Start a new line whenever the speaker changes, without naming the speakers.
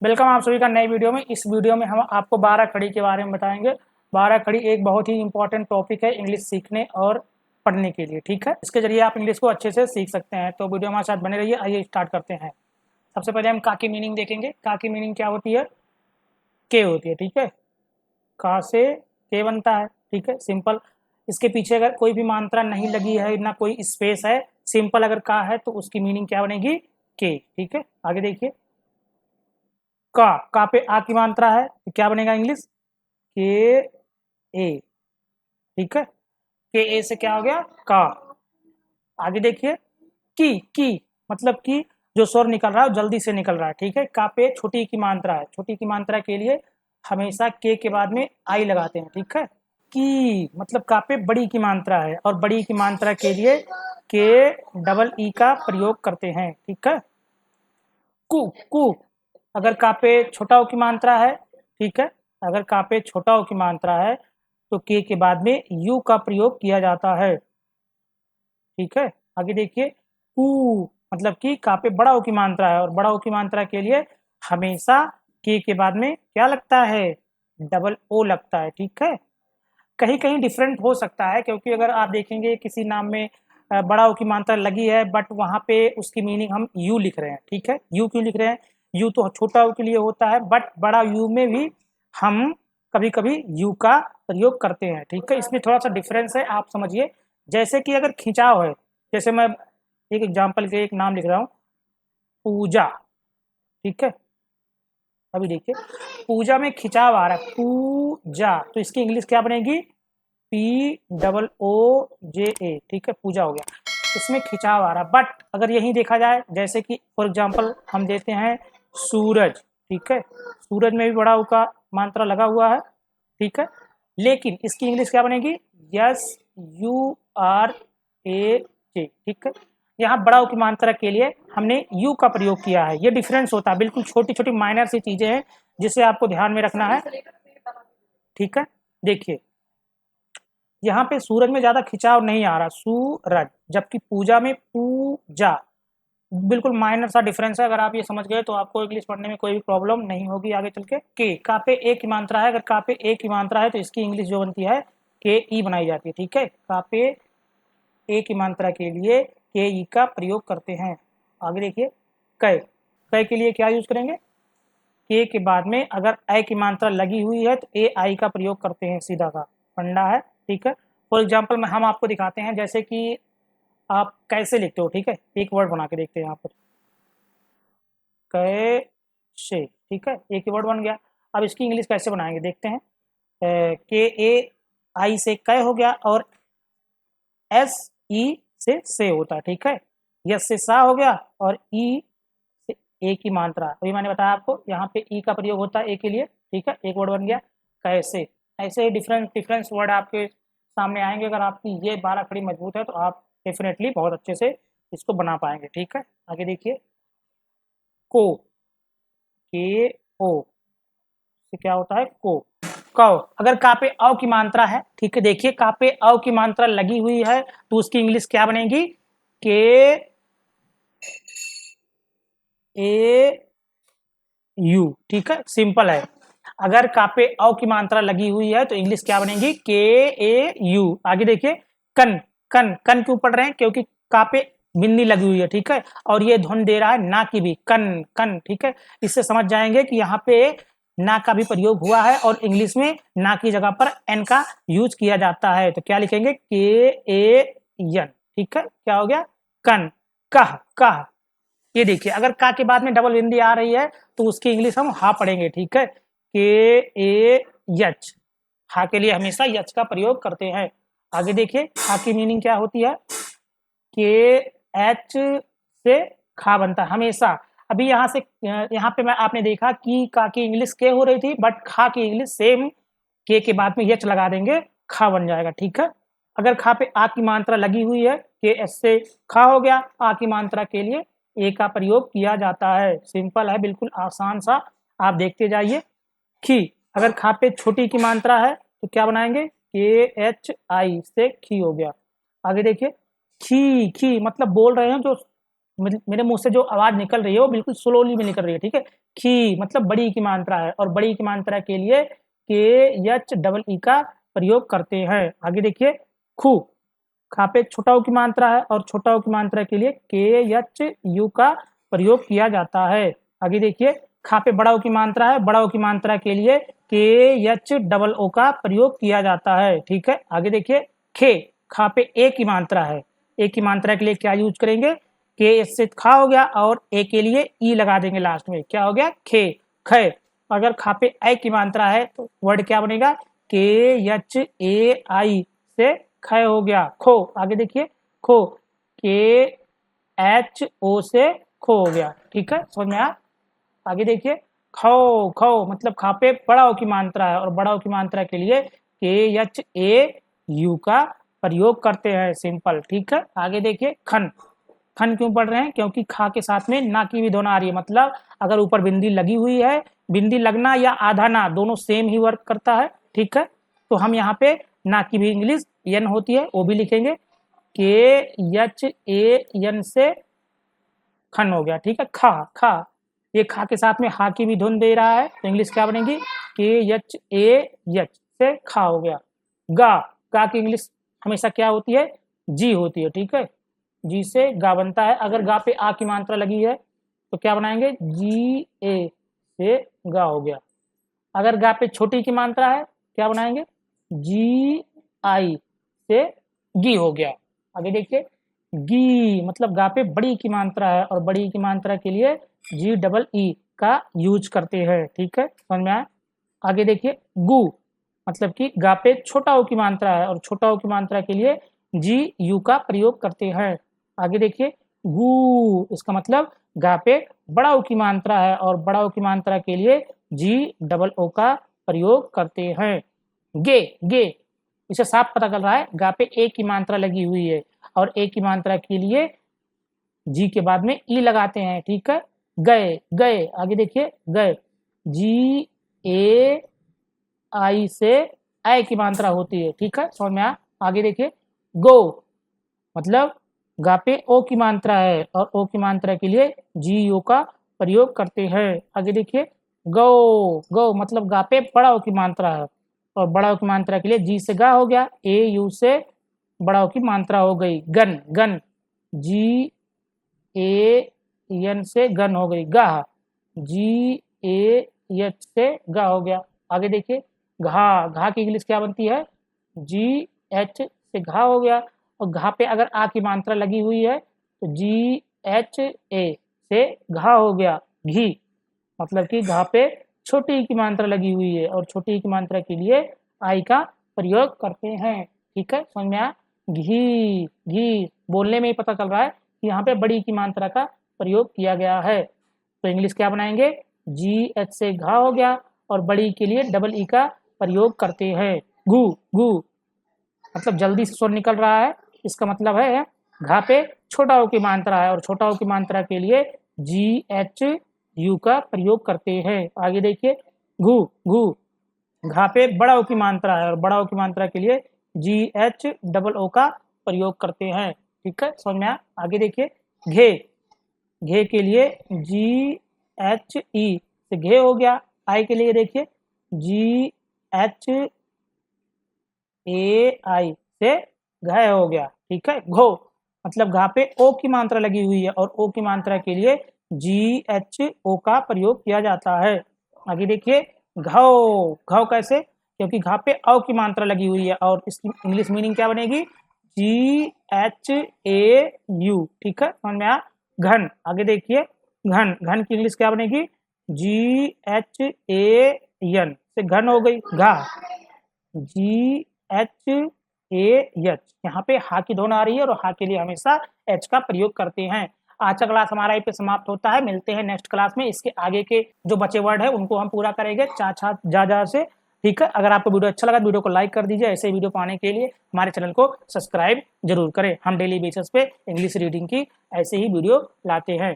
Welcome आप सभी का नए वीडियो में। इस वीडियो में हम आपको 12 खड़ी के बारे में बताएंगे। 12 खड़ी एक बहुत ही इंपॉर्टेंट टॉपिक है इंग्लिश सीखने और पढ़ने के लिए। ठीक है, इसके जरिए आप इंग्लिश को अच्छे से सीख सकते हैं। तो वीडियो हमारे साथ बने रहिए। आइए स्टार्ट करते हैं। सबसे पहले हम का की मीनिंग देखेंगे। का की मीनिंग क्या होती है? के होती है। ठीक है, का से के बनता है। ठीक है, सिंपल। इसके पीछे अगर कोई भी मात्रा नहीं लगी है, ना कोई स्पेस है, सिंपल अगर का है तो उसकी मीनिंग क्या बनेगी? के। ठीक है, आगे देखिए। का पे आ की मात्रा है तो क्या बनेगा इंग्लिश? के ए। ठीक है, के ए से क्या हो गया? का। आगे देखिए। की मतलब कि जो स्वर निकल रहा है जल्दी से निकल रहा है। ठीक है, का पे छोटी की मात्रा है। छोटी की मात्रा के लिए हमेशा के बाद में आई लगाते हैं। ठीक है, की मतलब का पे बड़ी की मात्रा है और बड़ी की मात्रा के लिए के डबल ई का प्रयोग करते हैं। ठीक है, कु अगर का पे छोटा ओ की मात्रा है। ठीक है, अगर का पे छोटा ओ की मात्रा है तो के बाद में यू का प्रयोग किया जाता है। ठीक है, आगे देखिए। कु मतलब कि का पे बड़ा ओ की मात्रा है और बड़ा ओ की मात्रा के लिए हमेशा के बाद में क्या लगता है? डबल ओ लगता है। ठीक है, कहीं कहीं डिफरेंट हो सकता है, क्योंकि अगर आप देखेंगे किसी नाम में बड़ा ओ की मात्रा लगी है बट वहाँ पे उसकी मीनिंग हम यू लिख रहे हैं। ठीक है, यू क्यों लिख रहे हैं? यू तो छोटा ओ के लिए होता है, बट बड़ा यू में भी हम कभी कभी यू का प्रयोग करते हैं। ठीक है, इसमें थोड़ा सा डिफरेंस है, आप समझिए। जैसे कि अगर खिंचाव है, जैसे मैं एक एग्जाम्पल के एक नाम लिख रहा हूँ, पूजा। ठीक है, अभी देखिए, पूजा में खिंचाव आ रहा है, पूजा, तो इसकी इंग्लिश क्या बनेगी? POOJA। ठीक है, पूजा हो गया। इसमें खिंचाव आ रहा है, बट अगर यही देखा जाए, जैसे कि फॉर एग्जांपल हम देते हैं सूरज। ठीक है, सूरज में भी बड़ा ऊ का मात्रा लगा हुआ है। ठीक है, लेकिन इसकी इंग्लिश क्या बनेगी? SURAJ। ठीक है, यहाँ बड़ा ऊ की मात्रा के लिए हमने यू का प्रयोग किया है। ये डिफरेंस होता है, बिल्कुल छोटी छोटी माइनर सी चीजें हैं जिसे आपको ध्यान में रखना है। ठीक है, देखिए, यहाँ पे सूरज में ज्यादा खिंचाव नहीं आ रहा, सूरज, जबकि पूजा में पूजा। बिल्कुल माइनर सा डिफरेंस है। अगर आप ये समझ गए तो आपको इंग्लिश पढ़ने में कोई भी प्रॉब्लम नहीं होगी आगे चल के। का पे ए की मात्रा है, अगर का पे ए की मात्रा है तो इसकी इंग्लिश जो बनती है के ई बनाई जाती है। ठीक है, का पे ए की मात्रा के लिए के ई का प्रयोग करते हैं। आगे देखिए। कै कै के लिए क्या यूज करेंगे? के बाद में अगर ए की मात्रा लगी हुई है तो ए आई का प्रयोग करते हैं, सीधा का फंडा है। ठीक है, फॉर एग्जाम्पल में हम आपको दिखाते हैं, जैसे कि आप कैसे लिखते हो। ठीक है, एक वर्ड बना के देखते हैं यहाँ पर, कैसे। ठीक है, एक ही वर्ड बन गया। अब इसकी इंग्लिश कैसे बनाएंगे देखते हैं। के ए आई से कै हो गया और एस ई से होता है। ठीक है, यस से सा हो गया और ई से ए की मात्रा, अभी मैंने बताया आपको, यहाँ पे ई का प्रयोग होता है ए के लिए। ठीक है, एक वर्ड बन गया कैसे। ऐसे ही डिफरेंट डिफरेंस वर्ड आपके सामने आएंगे। अगर आपकी ये 12 खड़ी मजबूत है तो आप डेफिनेटली बहुत अच्छे से इसको बना पाएंगे। ठीक है, आगे देखिए। को, के ओ से क्या होता है? को। कौ अगर का पे अ की मात्रा है। ठीक है, देखिए, का पे अ की मात्रा लगी हुई है तो उसकी इंग्लिश क्या बनेगी? के ए यू। ठीक है, सिंपल है। अगर का पे अ की मात्रा लगी हुई है तो इंग्लिश क्या बनेगी? के ए यू। आगे देखिए। कन कन क्यों पढ़ रहे हैं? क्योंकि का पे बिंदी लगी हुई है। ठीक है, और ये ध्वनि दे रहा है ना की भी, कन कन। ठीक है, इससे समझ जाएंगे कि यहाँ पे ना का भी प्रयोग हुआ है और इंग्लिश में ना की जगह पर एन का यूज किया जाता है। तो क्या लिखेंगे? के ए एन। ठीक है, क्या हो गया? कन। कह कह। ये देखिए, अगर का के बाद में डबल बिंदी आ रही है तो उसकी इंग्लिश हम हा पढ़ेंगे। ठीक है, के ए यच। हा के लिए हमेशा यच का प्रयोग करते हैं। आगे देखिए, हा की मीनिंग क्या होती है? के एच से खा बनता है हमेशा। अभी यहाँ से यहाँ पे मैं आपने देखा कि का की इंग्लिश के हो रही थी, बट खा की इंग्लिश सेम, के बाद में यच लगा देंगे, खा बन जाएगा। ठीक है, अगर खा पे आ की मात्रा लगी हुई है, के एस से खा हो गया, आ की मात्रा के लिए ए का प्रयोग किया जाता है। सिंपल है, बिल्कुल आसान सा, आप देखते जाइए। खी अगर खा पे छोटी की मात्रा है तो क्या बनाएंगे? के एच आई से खी हो गया। आगे देखिए। खी खी मतलब बोल रहे हैं जो मेरे मुंह से जो आवाज निकल रही है वो बिल्कुल स्लोली में निकल रही है, ठीक है। खी मतलब बड़ी की मात्रा है, और बड़ी की मात्रा के लिए के एच डबल ई का प्रयोग करते हैं। आगे देखिए, खू, खा पे छोटा ऊ की मात्रा है, और छोटा ऊ की मात्रा के लिए के एच यू का प्रयोग किया जाता है। आगे देखिए, खा पे बड़ा ऊ की मात्रा है, बड़ा ऊ की मात्रा के लिए के एच डबल ओ का प्रयोग किया जाता है, ठीक है। आगे देखिए, खे, खा पे ए की मात्रा है, ए की मात्रा के लिए क्या यूज करेंगे, के से खा हो गया, और ए के लिए ई लगा देंगे लास्ट में, क्या हो गया, खे, खे। अगर खा पे ए की मात्रा है तो वर्ड क्या बनेगा, के एच ए आई से ख हो गया, खो। आगे देखिए, खो, के एच ओ से खो हो गया, ठीक है, समझ में आया। आगे देखिए, खो, खो मतलब खा पे बड़ा ओ की मात्रा है, और बड़ा ओ की मात्रा के लिए के एच ए यू का प्रयोग करते हैं, सिंपल, ठीक है। आगे देखिए, खन, खन क्यों पढ़ रहे हैं, क्योंकि खा के साथ में ना की भी दोनों आ रही है, मतलब अगर ऊपर बिंदी लगी हुई है, बिंदी लगना या आधा ना दोनों सेम ही वर्क करता है, ठीक है। तो हम यहाँ पे ना की भी इंग्लिश एन होती है वो भी लिखेंगे, के एच ए एन से खन हो गया, ठीक है, खा, खा। ये खा के साथ में हा की भी धुन दे रहा है, तो इंग्लिश क्या बनेगी, के एच ए एच से खा हो गया। गा, गा की इंग्लिश हमेशा क्या होती है, जी होती है, ठीक है, जी से गा बनता है। अगर गा पे आ की मात्रा लगी है तो क्या बनाएंगे, जी ए से गा हो गया। अगर गा पे छोटी की मात्रा है क्या बनाएंगे, जी आई से गी हो गया। आगे देखिए, गी मतलब गा पे बड़ी की मात्रा है, और बड़ी की मात्रा के लिए जी डबल ई का यूज करते हैं, ठीक है, समझ में आया। आगे देखिए, गु मतलब कि गा पे छोटा ओ की मात्रा है, और छोटा ओ की मात्रा के लिए जी यू का प्रयोग करते हैं। आगे देखिए, गु, इसका मतलब गा पे बड़ा ओ की मात्रा है, और बड़ा ओ की मात्रा के लिए जी डबल ओ का प्रयोग करते हैं। गे, गे, इसे साफ पता चल रहा है गा पे ए की मात्रा लगी हुई है, और ए की मात्रा के लिए जी के बाद में ई लगाते हैं, ठीक है। गए, गए, आगे देखिए, गए, जी ए आई से आई की मात्रा होती है, ठीक है, समझ में आया। आगे देखिए, गो मतलब गा पे ओ की मात्रा है, और ओ की मात्रा के लिए जी यू का प्रयोग करते हैं। आगे देखिए, गो, गो मतलब गा पे बड़ा ओ की मात्रा है, और बड़ा ओ की मात्रा के लिए जी से गा हो गया, ए यू से बड़ा ओ की मात्रा हो गई। Gun, gun, ji A N से गन हो गई, गाह, जी ए एच से गा हो गया। आगे देखिए, घा, घा की इंग्लिश क्या बनती है, जी एच से घा हो गया, और घा पे अगर आ की मात्रा लगी हुई है तो जी एच ए से घा हो गया, घी मतलब कि घा पे छोटी की मात्रा लगी हुई है, और छोटी की मात्रा के लिए आई का प्रयोग करते हैं, ठीक है, समझ में आया। घी, घी बोलने में ही पता चल रहा है कि यहाँ पे बड़ी की मात्रा का प्रयोग किया गया है, तो इंग्लिश क्या बनाएंगे, जी एच से घा हो गया, और बड़ी के लिए डबल ई का प्रयोग करते हैं। गु, गु मतलब जल्दी से स्वर निकल रहा है, इसका मतलब है घा पे छोटा ओ की मात्रा है, और छोटा ओ की मात्रा के लिए जी एच यू का प्रयोग करते हैं। आगे देखिए, घू, घू घा पे बड़ा ओ की मात्रा है, और बड़ा ओ की मात्रा के लिए जी एच डबल ओ का प्रयोग करते हैं, ठीक है, समझ में आया। आगे देखिए, घे, घे के लिए जी एच ई से घे हो गया। आई के लिए देखिए, जी एच ए आई से घय हो गया, ठीक है। घो मतलब घा पे ओ की मात्रा लगी हुई है, और ओ की मात्रा के लिए जी एच ओ का प्रयोग किया जाता है। आगे देखिए, घाव, घाव कैसे, क्योंकि घा पे औ की मात्रा लगी हुई है, और इसकी इंग्लिश मीनिंग क्या बनेगी, जी एच ए यू, ठीक है, समझ में आया। घन, आगे देखिए, घन, घन की इंग्लिश क्या बनेगी, जी एच ए एन से घन हो गई, घा, जी एच ए एच, यहाँ पे हा की धुन आ रही है, और हा के लिए हमेशा एच का प्रयोग करते हैं। आज का क्लास हमारा यहीं पे समाप्त होता है, मिलते हैं नेक्स्ट क्लास में। इसके आगे के जो बचे वर्ड है उनको हम पूरा करेंगे चा छा जा जा से, ठीक है। अगर आपको वीडियो अच्छा लगा वीडियो को लाइक कर दीजिए, ऐसे वीडियो पाने के लिए हमारे चैनल को सब्सक्राइब जरूर करें। हम डेली बेसिस पे इंग्लिश रीडिंग की ऐसे ही वीडियो लाते हैं।